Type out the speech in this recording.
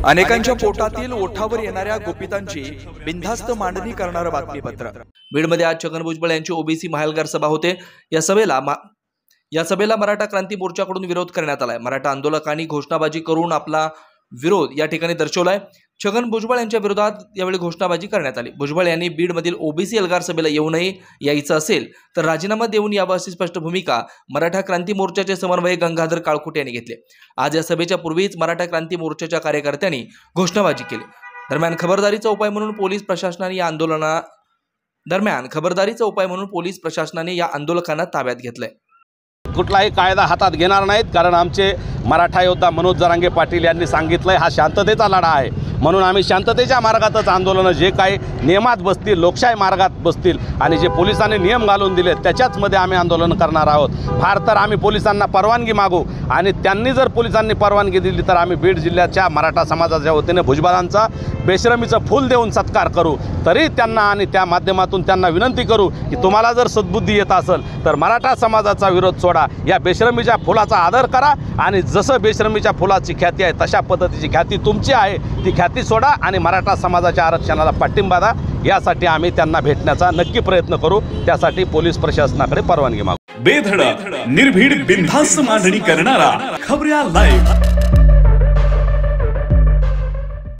अनेकांच्या पोटातील ओठावर येणाऱ्या गुपितांची बिनधास्त मांडणी करणारं बातमीपत्र। बीडमध्ये आज छगन भुजबळ यांची ओबीसी महाएल्गार सभा होते। या सभेला मराठा क्रांती मोर्चाकडून विरोध करण्यात आलाय। मराठा आंदोलकांनी घोषणाबाजी करून आपला विरोध या ठिकाणी दर्शवलाय। छगन भुजबळ यांच्या विरोधात यावेळी घोषणाबाजी करण्यात आली। भुजबळ यांनी बीडमधील ओबीसी एल्गार सभेला येऊ नये, यायचं असेल तर राजीनामा देऊन यावं अशी स्पष्ट भूमिका मराठा क्रांती मोर्चाचे समन्वयक गंगाधर काळकुटे यांनी घेतली। आज या सभेच्या पूर्वीच मराठा क्रांती मोर्चाच्या कार्यकर्त्यांनी घोषणाबाजी केली। दरम्यान खबरदारीचा उपाय म्हणून पोलीस प्रशासनाने या आंदोलकांना ताब्यात घेतलंय। कुठलाही कायदा हातात घेणार नाहीत, कारण आमचे मराठा योद्धा मनोज जरांगे पाटील यांनी सांगितलंय हा शांततेचा लढा आहे, म्हणून आम्ही शांततेच्या मार्गातच आंदोलन, जे काही नियमात बसतील, लोकशाही मार्गात बसतील आणि जे पोलिसांनी नियम घालून दिले त्याच्याच मध्ये आम्ही आंदोलन करणार आहोत। फार तर आम्ही पोलिसांना परवानगी मागू आणि त्यांनी जर पोलिसांनी परवानगी दिली तर आम्ही बीड जिल्ह्याच्या मराठा समाजाच्या वतीने भुजबळांचा बेशरमीचं फूल देऊन सत्कार करू। तरी त्यांना आणि त्या माध्यमातून त्यांना विनंती करू की तुम्हाला जर सद्बुद्धी येत असेल तर मराठा समाजाचा विरोध सोडा, या बेशरमीच्या फुलाचा आदर करा आणि जसं बेशरमीच्या फुलाची ख्याती आहे तशा पद्धतीची ख्याती तुमची आहे, ती ख्याती सोडा आणि मराठा समाजाच्या आरक्षणाला पाठिंबा द्या। यासाठी आम्ही त्यांना भेटण्याचा नक्की प्रयत्न करू, त्यासाठी पोलीस प्रशासनाकडे परवानगी मागू। बेधडक निर्भीड बिनधास्त मांडणी करणारा खबऱ्या लाईव्ह।